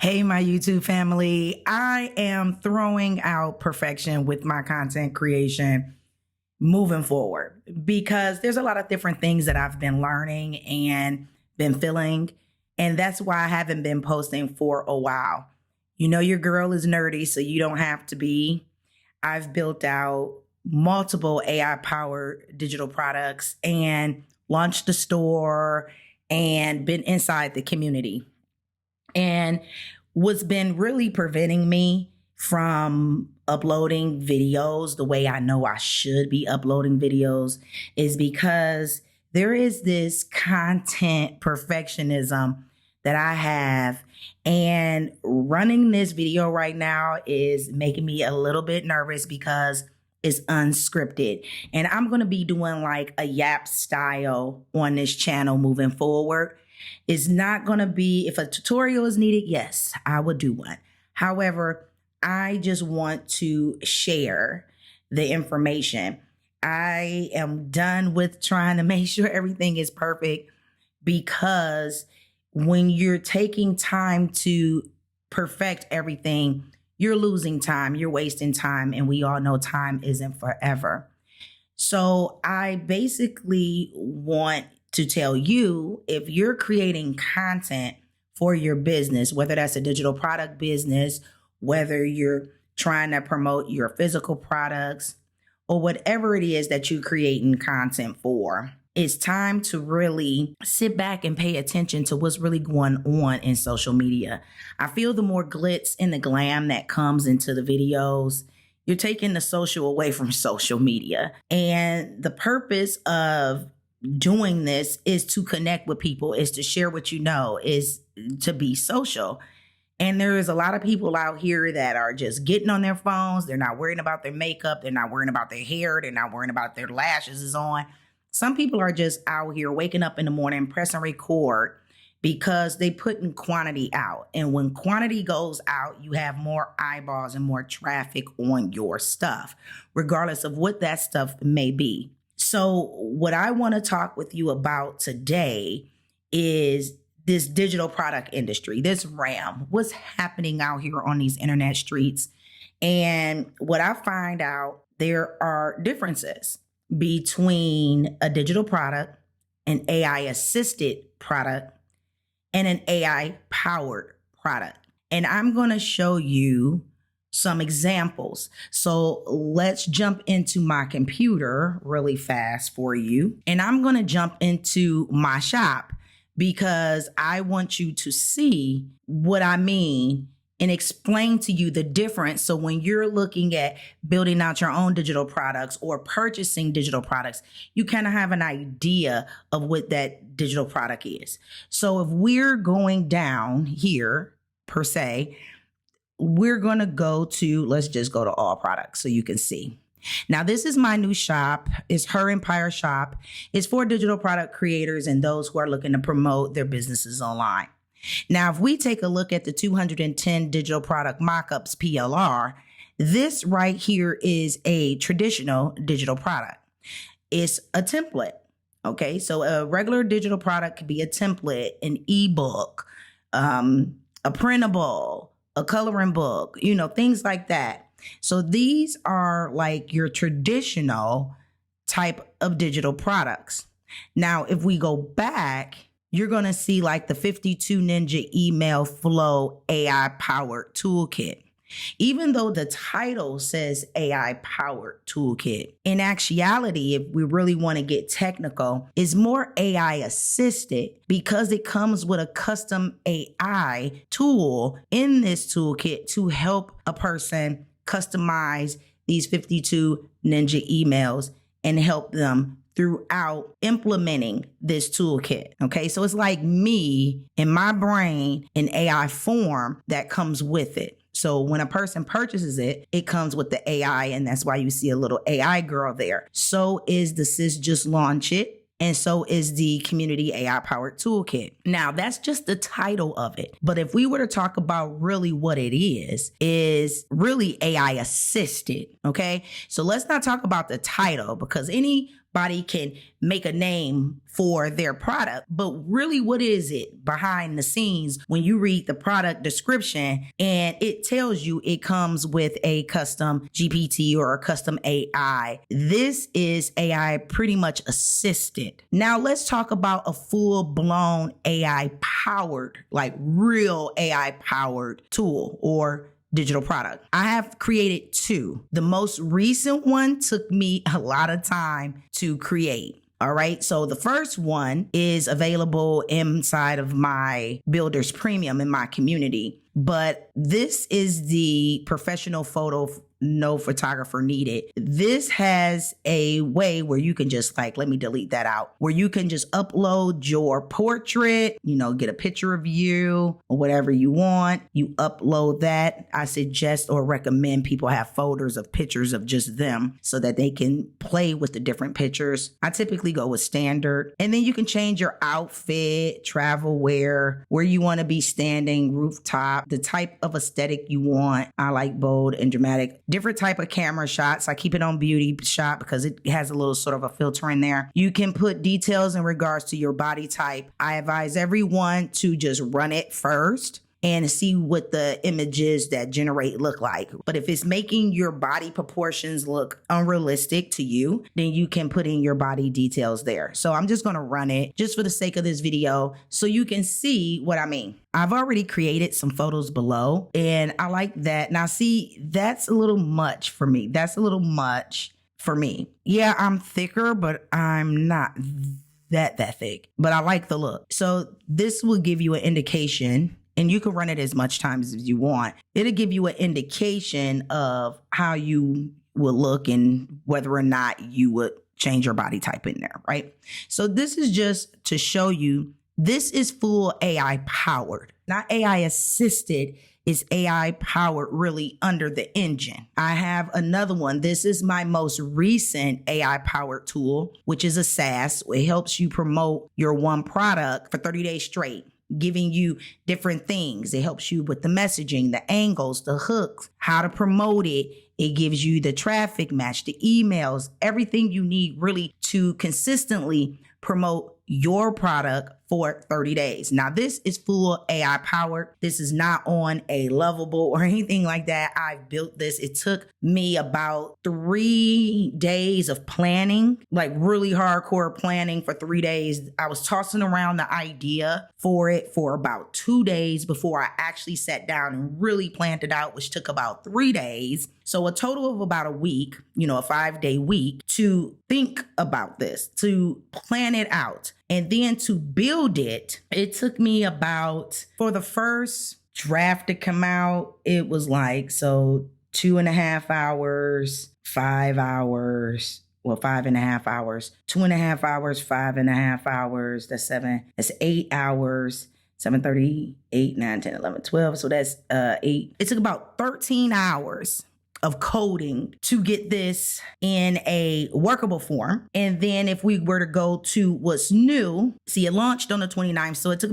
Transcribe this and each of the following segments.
Hey, my YouTube family. I am throwing out perfection with my content creation moving forward because there's a lot of different things that I've been learning and been feeling. And that's why I haven't been posting for a while. You know, your girl is nerdy, so you don't have to be. I've built out multiple AI powered digital products and launched the store and been inside the community. And what's been really preventing me from uploading videos the way I know I should be uploading videos is because there is this content perfectionism that I have. And running this video right now is making me a little bit nervous because it's unscripted. And I'm going to be doing like a yap style on this channel moving forward. It's not going to be, if a tutorial is needed, yes, I would do one. However, I just want to share the information. I am done with trying to make sure everything is perfect because when you're taking time to perfect everything, you're losing time, you're wasting time, and we all know time isn't forever. So I basically want to tell you, if you're creating content for your business, whether that's a digital product business, whether you're trying to promote your physical products, or whatever it is that you're creating content for, it's time to really sit back and pay attention to what's really going on in social media. I feel the more glitz and the glam that comes into the videos, you're taking the social away from social media. And the purpose of doing this is to connect with people, is to share what you know, is to be social. And there is a lot of people out here that are just getting on their phones. They're not worrying about their makeup. They're not worrying about their hair. They're not worrying about their lashes is on. Some people are just out here waking up in the morning, pressing record because they putting quantity out. And when quantity goes out, you have more eyeballs and more traffic on your stuff, regardless of what that stuff may be. So what I want to talk with you about today is this digital product industry, this RAM, what's happening out here on these internet streets. And what I find out, there are differences between a digital product, an AI assisted product, and an AI powered product. And I'm going to show you some examples. So let's jump into my computer really fast for you. And I'm going to jump into my shop because I want you to see what I mean and explain to you the difference. So when you're looking at building out your own digital products or purchasing digital products, you kind of have an idea of what that digital product is. So if we're going down here per se, we're going to go to, let's just go to all products so you can see. Now, this is my new shop. It's Her Empire Shop. It's for digital product creators and those who are looking to promote their businesses online. Now, if we take a look at the 210 digital product mockups PLR, this right here is a traditional digital product. It's a template. Okay, so a regular digital product could be a template, an ebook, a printable, a coloring book, you know, things like that. So these are like your traditional type of digital products. Now, if we go back, you're going to see like the 52 Ninja Email Flow AI Powered Toolkit. Even though the title says AI Powered Toolkit, in actuality, if we really want to get technical, is more AI assisted because it comes with a custom AI tool in this toolkit to help a person customize these 52 Ninja emails and help them throughout implementing this toolkit. Okay, so it's like me in my brain in AI form that comes with it. So when a person purchases it, it comes with the AI, and that's why you see a little AI girl there. So is the Sis Just Launch It. And so is the Community AI Powered Toolkit. Now, that's just the title of it. But if we were to talk about really what it is really AI assisted. Okay, so let's not talk about the title because any everybody can make a name for their product. But really, what is it behind the scenes when you read the product description and it tells you it comes with a custom GPT or a custom AI? This is AI pretty much assisted. Now let's talk about a full-blown AI powered, like real AI powered tool or digital product. I have created two. The most recent one took me a lot of time to create. All right. So the first one is available inside of my Builders Premium in my community. But this is the professional photo, no photographer needed. This has a way where you can just let me delete that out, where you can just upload your portrait, get a picture of you or whatever you want. You upload that. I suggest or recommend people have folders of pictures of just them so that they can play with the different pictures. I typically go with standard. And then you can change your outfit, travel wear, where you want to be standing, rooftop, the type of aesthetic you want. I like bold and dramatic. Different type of camera shots. I keep it on beauty shot because it has a little sort of a filter in there. You can put details in regards to your body type. I advise everyone to just run it first and see what the images that generate look like. But if it's making your body proportions look unrealistic to you, then you can put in your body details there. So I'm just gonna run it just for the sake of this video so you can see what I mean. I've already created some photos below and I like that. Now see, that's a little much for me. That's a little much for me. Yeah, I'm thicker, but I'm not that thick, but I like the look. So this will give you an indication, and you can run it as much times as you want. It'll give you an indication of how you will look and whether or not you would change your body type in there, right? So this is just to show you, this is full AI powered, not AI assisted. It's AI powered really under the engine. I have another one. This is my most recent AI powered tool, which is a SaaS. It helps you promote your one product for 30 days straight, giving you different things. It helps you with the messaging, the angles, the hooks, how to promote it. It gives you the traffic match, the emails, everything you need really to consistently promote your product for 30 days. Now, this is full AI powered. This is not on a Lovable or anything like that. I built this. It took me about 3 days of planning, like really hardcore planning for 3 days. I was tossing around the idea for it for about 2 days before I actually sat down and really planned it out, which took about 3 days. So a total of about a week, a 5-day week to think about this, to plan it out. And then to build it, it took me about, for the first draft to come out, it was 2.5 hours, 5 hours, 5.5 hours, 2.5 hours, 5.5 hours, that's 8 hours, 7:30, 8, 9, 10, 11, 12. So that's 8. It took about 13 hours of coding to get this in a workable form. And then if we were to go to what's new, see, it launched on the 29th. So it took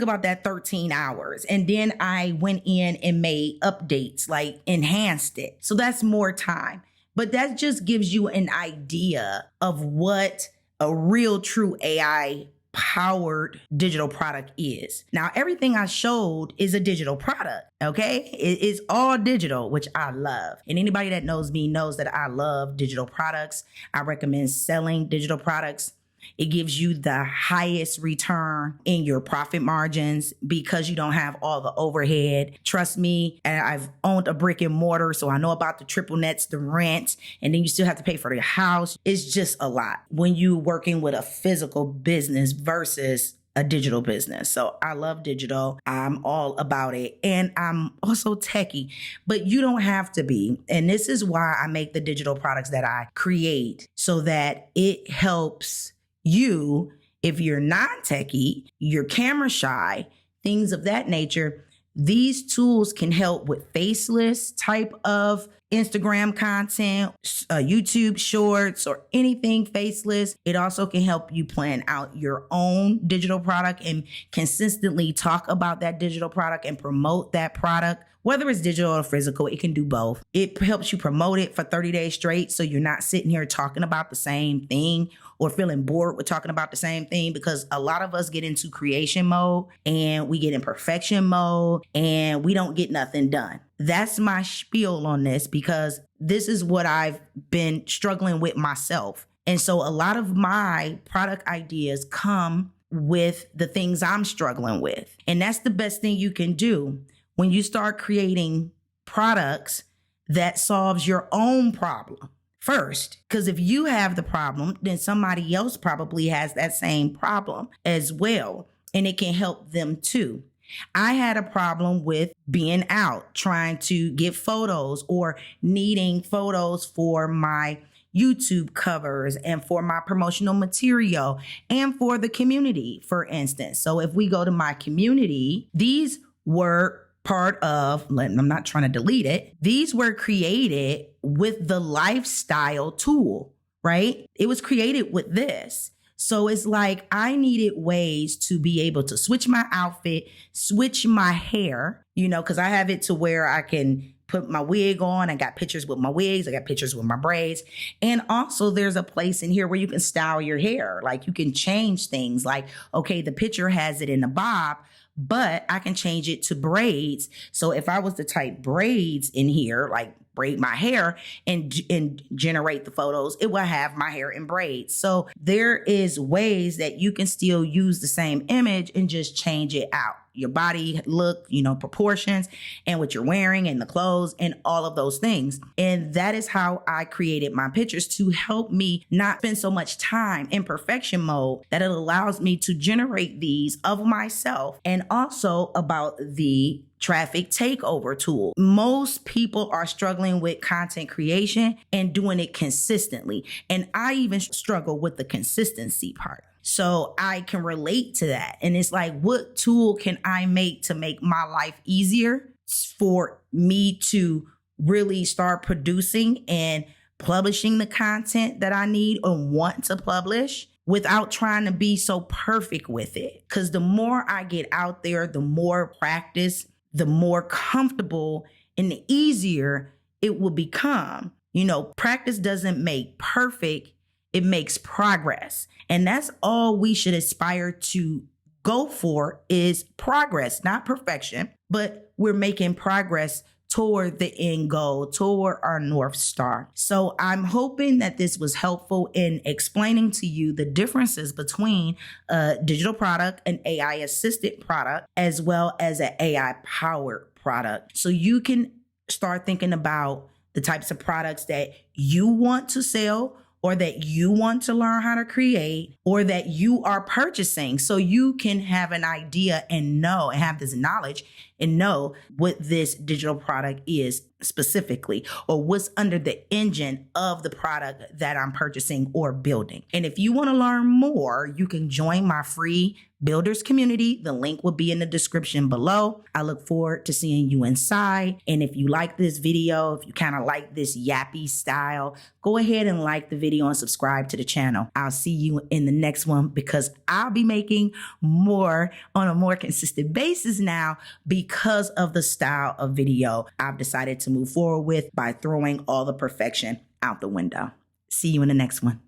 about that 13 hours. And then I went in and made updates, enhanced it. So that's more time. But that just gives you an idea of what a real true AI powered digital product is. Now, everything I showed is a digital product, okay? It's all digital, which I love. And anybody that knows me knows that I love digital products. I recommend selling digital products. It gives you the highest return in your profit margins because you don't have all the overhead. Trust me, and I've owned a brick and mortar, so I know about the triple nets, the rent, and then you still have to pay for the house. It's just a lot when you're working with a physical business versus a digital business. So I love digital. I'm all about it. And I'm also techie, but you don't have to be. And this is why I make the digital products that I create so that it helps you, if you're not techie, you're camera shy, things of that nature. These tools can help with faceless type of Instagram content, YouTube shorts, or anything faceless. It also can help you plan out your own digital product and consistently talk about that digital product and promote that product. Whether it's digital or physical, it can do both. It helps you promote it for 30 days straight so you're not sitting here talking about the same thing or feeling bored with talking about the same thing, because a lot of us get into creation mode and we get in perfection mode and we don't get nothing done. That's my spiel on this, because this is what I've been struggling with myself. And so a lot of my product ideas come with the things I'm struggling with. And that's the best thing you can do when you start creating products that solves your own problem first. Because if you have the problem, then somebody else probably has that same problem as well, and it can help them too. I had a problem with being out, trying to get photos or needing photos for my YouTube covers and for my promotional material and for the community, for instance. So if we go to my community, these were part of, I'm not trying to delete it. These were created with the lifestyle tool, right? It was created with this. So it's like I needed ways to be able to switch my outfit, switch my hair, because I have it to where I can put my wig on. I got pictures with my wigs. I got pictures with my braids. And also there's a place in here where you can style your hair. Like you can change things like, okay, the picture has it in a bob, but I can change it to braids. So if I was to type braids in here, like braid my hair and generate the photos, it will have my hair in braids. So there is ways that you can still use the same image and just change it out. Your body look, proportions and what you're wearing and the clothes and all of those things. And that is how I created my pictures, to help me not spend so much time in perfection mode, that it allows me to generate these of myself, and also about the Traffic Takeover tool. Most people are struggling with content creation and doing it consistently. And I even struggle with the consistency part. So I can relate to that. And it's like, what tool can I make to make my life easier for me to really start producing and publishing the content that I need or want to publish, without trying to be so perfect with it? Because the more I get out there, the more practice, the more comfortable and the easier it will become. Practice doesn't make perfect. It makes progress. And that's all we should aspire to go for, is progress, not perfection, but we're making progress toward the end goal, toward our North Star. So I'm hoping that this was helpful in explaining to you the differences between a digital product, an AI assisted product, as well as an AI powered product. So you can start thinking about the types of products that you want to sell, or that you want to learn how to create, or that you are purchasing, so you can have an idea and know and have this knowledge and know what this digital product is specifically, or what's under the engine of the product that I'm purchasing or building. And if you want to learn more, you can join my free builders community. The link will be in the description below. I look forward to seeing you inside. And if you like this video, if you kind of like this yappy style, go ahead and like the video and subscribe to the channel. I'll see you in the next one, because I'll be making more on a more consistent basis now, because of the style of video I've decided to move forward with by throwing all the perfection out the window. See you in the next one.